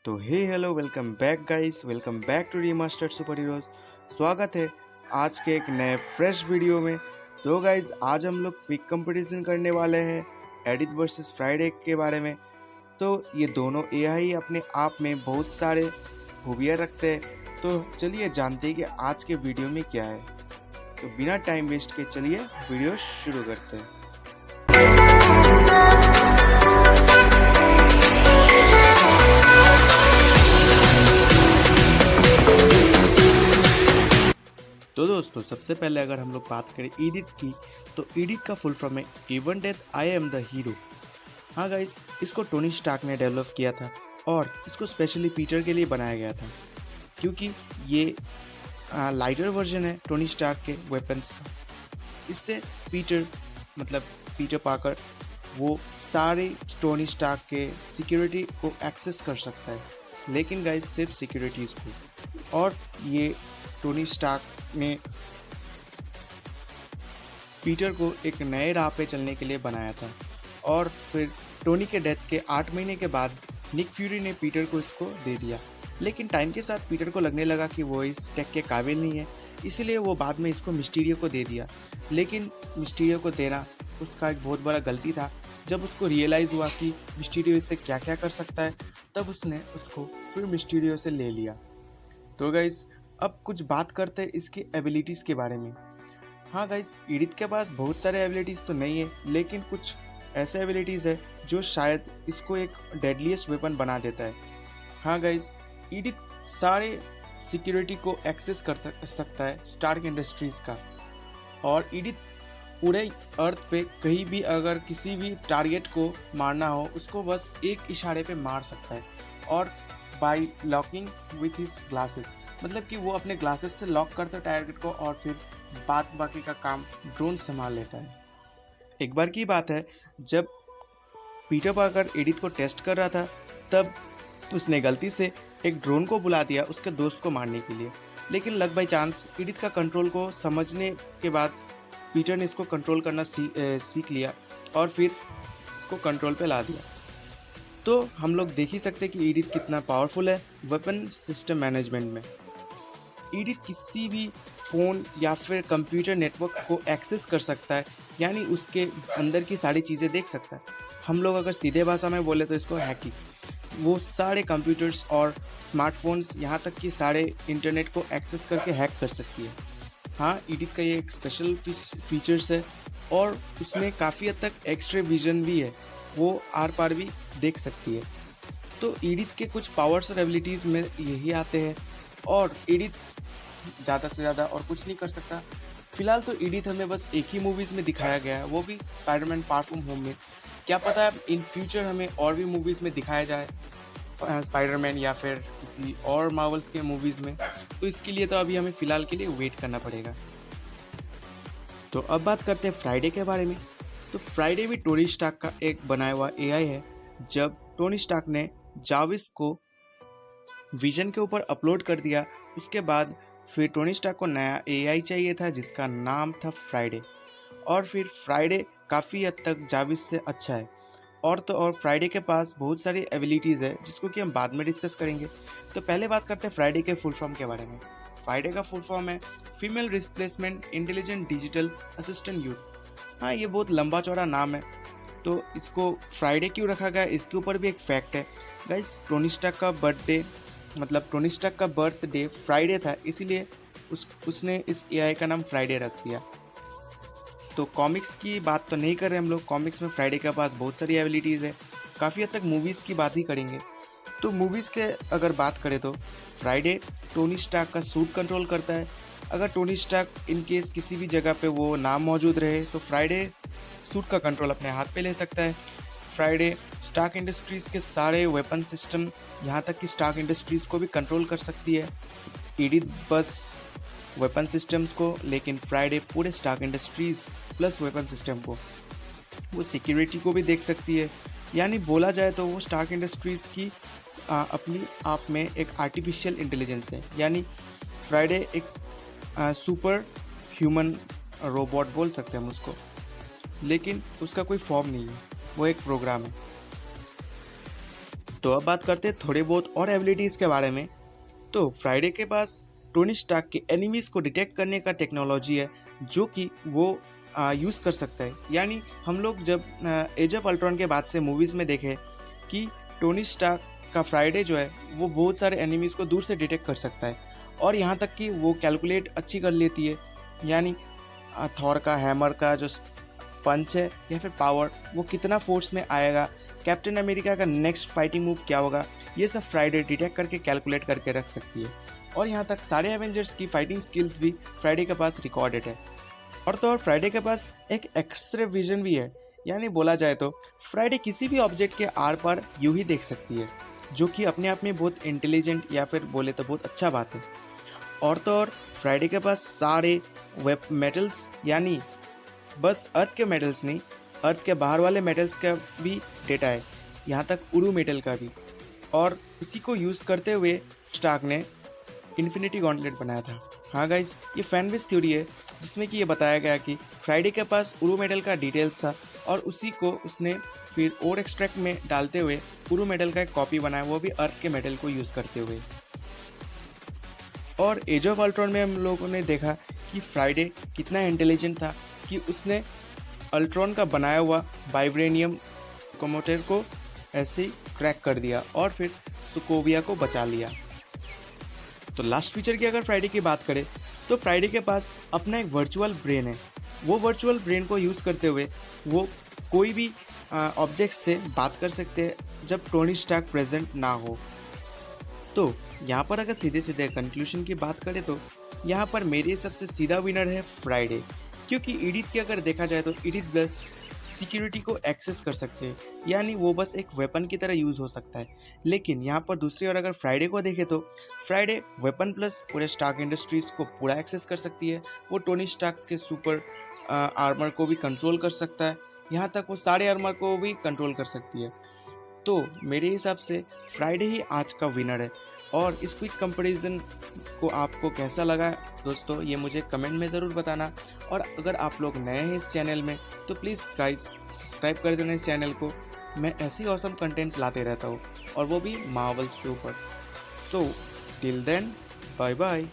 तो hey hello welcome back guys, welcome back to remastered super heroes. स्वागत है आज के एक नए फ्रेश वीडियो में। तो गाइस आज हम लोग क्विक कंपटीशन करने वाले हैं एडिट वर्सेस फ्राइडे के बारे में। तो ये दोनों एआई अपने आप में बहुत सारे खूबियाँ रखते हैं। तो चलिए जानते हैं कि आज के वीडियो में क्या है। तो बिना टाइम वेस्ट के चलिए वीडियो शुरू करते हैं। तो दोस्तों सबसे पहले अगर हम लोग बात करें एडिट की, तो एडिट का फुल फॉर्म है even death I am the hero. हाँ गाइस, इसको टोनी स्टार्क ने डेवलप किया था और इसको स्पेशली पीटर के लिए बनाया गया था, क्योंकि ये लाइटर वर्जन है टोनी स्टार्क के वेपन्स का। इससे पीटर पार्कर वो सारे टोनी स्टार्क के सिक्योरिटी को एक्सेस कर सकता है, लेकिन गाइस सिर्फ सिक्योरिटीज को। और ये टोनी स्टार्क ने पीटर को एक नए राह पे चलने के लिए बनाया था। और फिर टोनी के डेथ के 8 महीने के बाद निक फ्यूरी ने पीटर को इसको दे दिया, लेकिन टाइम के साथ पीटर को लगने लगा कि वो इस टेक के काबिल नहीं है, इसीलिए वो बाद में इसको मिस्टीरियो को दे दिया। लेकिन मिस्टीरियो को देना उसका एक बहुत बड़ा गलती था। जब उसको रियलाइज़ हुआ कि मिस्टीरियो इससे क्या क्या कर सकता है, तब उसने उसको फिर मिस्टीरियो से ले लिया। तो गाइस अब कुछ बात करते हैं इसकी एबिलिटीज़ के बारे में। हाँ गाइस, एडिट के पास बहुत सारे एबिलिटीज़ तो नहीं है, लेकिन कुछ ऐसे एबिलिटीज़ है जो शायद इसको एक डेडलीस्ट वेपन बना देता है। हाँ गाइस, एडिट सारे सिक्योरिटी को एक्सेस कर सकता है स्टार्क इंडस्ट्रीज़ का। और एडिट पूरे अर्थ पे कहीं भी अगर किसी भी टारगेट को मारना हो, उसको बस एक इशारे पे मार सकता है, और by locking with his glasses. मतलब कि वो अपने ग्लासेस से लॉक करता है टारगेट को, और फिर बाकी का काम ड्रोन संभाल लेता है। एक बार की बात है, जब पीटर पार्कर एडिट को टेस्ट कर रहा था, तब उसने गलती से एक ड्रोन को बुला दिया उसके दोस्त को मारने के लिए। लेकिन लक बाई चांस एडिट का कंट्रोल को समझने के बाद पीटर ने इसको कंट्रोल करना सीख लिया और फिर इसको कंट्रोल पे ला दिया। तो हम लोग देख ही सकते हैं कि एडिट कितना पावरफुल है वेपन सिस्टम मैनेजमेंट में। एडिट किसी भी फ़ोन या फिर कंप्यूटर नेटवर्क को एक्सेस कर सकता है, यानी उसके अंदर की सारी चीज़ें देख सकता है। हम लोग अगर सीधे भाषा में बोले तो इसको हैकिंग। वो सारे कंप्यूटर्स और स्मार्टफोन्स, यहाँ तक कि सारे इंटरनेट को एक्सेस करके हैक कर सकती है। हाँ, एडिट का ये एक स्पेशल फीचर्स है, और उसमें काफ़ी हद तक एक्स्ट्रा विजन भी है, वो आर पार भी देख सकती है। तो एडिट के कुछ पावर्स और एबिलिटीज़ में यही आते हैं, और एडिट ज़्यादा से ज़्यादा और कुछ नहीं कर सकता। फिलहाल तो एडिट हमें बस एक ही मूवीज़ में दिखाया गया है, वो भी स्पाइडरमैन फार फ्रॉम होम में। क्या पता है इन फ्यूचर हमें और भी मूवीज़ में दिखाया जाए स्पाइडरमैन, या फिर किसी और मार्वल्स के मूवीज़ में। तो इसके लिए तो अभी हमें फ़िलहाल के लिए वेट करना पड़ेगा। तो अब बात करते हैं फ्राइडे के बारे में। तो फ्राइडे भी टोनी स्टार्क का एक बनाया हुआ एआई है। जब टोनी स्टार्क ने जाविस को विजन के ऊपर अपलोड कर दिया, उसके बाद फिर टोनी स्टार्क को नया एआई चाहिए था जिसका नाम था फ्राइडे। और फिर फ्राइडे काफ़ी हद तक जाविस से अच्छा है। और फ्राइडे के पास बहुत सारी एबिलिटीज़ है जिसको कि हम बाद में डिस्कस करेंगे। तो पहले बात करते हैं फ्राइडे के फुल फॉर्म के बारे में। फ्राइडे का फुल फॉर्म है female replacement intelligent digital assistant youth. हाँ, ये बहुत लंबा चौड़ा नाम है। तो इसको फ्राइडे क्यों रखा गया, इसके ऊपर भी एक फैक्ट है गाइस। टोनी स्टार्क का बर्थडे फ्राइडे था, इसीलिए उसने इस एआई का नाम फ्राइडे रख दिया। तो कॉमिक्स की बात तो नहीं कर रहे हम लोग। कॉमिक्स में फ्राइडे के पास बहुत सारी एबिलिटीज़ है। काफ़ी हद तक मूवीज़ की बात ही करेंगे। तो मूवीज़ के अगर बात करें तो फ्राइडे टोनी स्टार्क का सूट कंट्रोल करता है। अगर टोनी स्टार्क इन केस किसी भी जगह पे वो ना मौजूद रहे, तो फ्राइडे सूट का कंट्रोल अपने हाथ पे ले सकता है। फ्राइडे स्टार्क इंडस्ट्रीज़ के सारे वेपन सिस्टम, यहाँ तक कि स्टार्क इंडस्ट्रीज़ को भी कंट्रोल कर सकती है। एडिट बस वेपन सिस्टम्स को, लेकिन फ्राइडे पूरे Stark Industries plus weapon system को, वो सिक्योरिटी को भी देख सकती है। यानी बोला जाए तो वो स्टार्क इंडस्ट्रीज़ की अपनी आप में एक आर्टिफिशियल इंटेलिजेंस है। यानी फ्राइडे एक सुपर ह्यूमन रोबोट बोल सकते हैं हम उसको, लेकिन उसका कोई फॉर्म नहीं है, वो एक प्रोग्राम है। तो अब बात करते हैं थोड़े बहुत और एबिलिटीज़ के बारे में। तो फ्राइडे के पास टोनी स्टार्क के एनिमीज़ को डिटेक्ट करने का टेक्नोलॉजी है जो कि वो यूज़ कर सकता है। यानी हम लोग जब एज ऑफ अल्ट्रॉन के बाद से मूवीज़ में देखे कि टोनी स्टार्क का फ्राइडे जो है वो बहुत सारे एनिमीज़ को दूर से डिटेक्ट कर सकता है, और यहाँ तक कि वो कैलकुलेट अच्छी कर लेती है। यानी थॉर का हैमर का जो पंच है या फिर पावर वो कितना फोर्स में आएगा, कैप्टन अमेरिका का नेक्स्ट फाइटिंग मूव क्या होगा, ये सब फ्राइडे डिटेक्ट करके कैलकुलेट करके रख सकती है। और यहाँ तक सारे एवेंजर्स की फाइटिंग स्किल्स भी फ्राइडे के पास रिकॉर्डेड है। और तो और फ्राइडे के पास एक एक्सरे विजन भी है। यानी बोला जाए तो फ्राइडे किसी भी ऑब्जेक्ट के आर पार यूं ही देख सकती है, जो कि अपने आप में बहुत इंटेलिजेंट या फिर बोले तो बहुत अच्छा बात है। और तो और फ्राइडे के पास सारे वेब मेटल्स, यानी बस अर्थ के मेटल्स नहीं, अर्थ के बाहर वाले मेटल्स का भी डेटा है, यहाँ तक उरू मेटल का भी। और इसी को यूज़ करते हुए स्टार्क ने इन्फिनिटी गॉन्टलेट बनाया था। हाँ गाइस, ये फैनबेस थ्योरी है जिसमें कि ये बताया गया कि फ्राइडे के पास उरू मेटल का डिटेल्स था और उसी को उसने फिर और एक्सट्रैक्ट में डालते हुए उरू मेटल का एक कॉपी बनाया, वो भी अर्थ के मेटल को यूज़ करते हुए। और एज ऑफ अल्ट्रॉन में हम लोगों ने देखा कि फ्राइडे कितना इंटेलिजेंट था कि उसने अल्ट्रॉन का बनाया हुआ वाइब्रेनियम कोमोटर को ऐसे ही क्रैक कर दिया और फिर सोकोविया को बचा लिया। तो लास्ट फीचर की अगर फ्राइडे की बात करें तो फ्राइडे के पास अपना एक वर्चुअल ब्रेन है। वो वर्चुअल ब्रेन को यूज़ करते हुए वो कोई भी ऑब्जेक्ट से बात कर सकते हैं जब टोनी स्टार्क प्रेजेंट ना हो। तो यहाँ पर अगर सीधे सीधे कंक्लूजन की बात करें तो यहाँ पर मेरे हिसाब से सीधा विनर है फ्राइडे, क्योंकि एडिथ की अगर देखा जाए तो एडिथ बस सिक्योरिटी को एक्सेस कर सकते हैं, यानी वो बस एक वेपन की तरह यूज़ हो सकता है। लेकिन यहाँ पर दूसरी ओर अगर फ्राइडे को देखें तो फ्राइडे वेपन प्लस पूरे स्टार्क इंडस्ट्रीज़ को पूरा एक्सेस कर सकती है। वो टोनी स्टार्क के सुपर आर्मर को भी कंट्रोल कर सकता है, यहाँ तक वो सारे आर्मर को भी कंट्रोल कर सकती है। तो मेरे हिसाब से फ्राइडे ही आज का विनर है। और इस क्विक कंपैरिजन को आपको कैसा लगा दोस्तों, ये मुझे कमेंट में ज़रूर बताना। और अगर आप लोग नए हैं इस चैनल में तो प्लीज़ गाइस सब्सक्राइब कर देना इस चैनल को। मैं ऐसी ऑसम कंटेंट्स लाते रहता हूँ और वो भी मार्वल्स के ऊपर। तो टिल देन बाय बाय।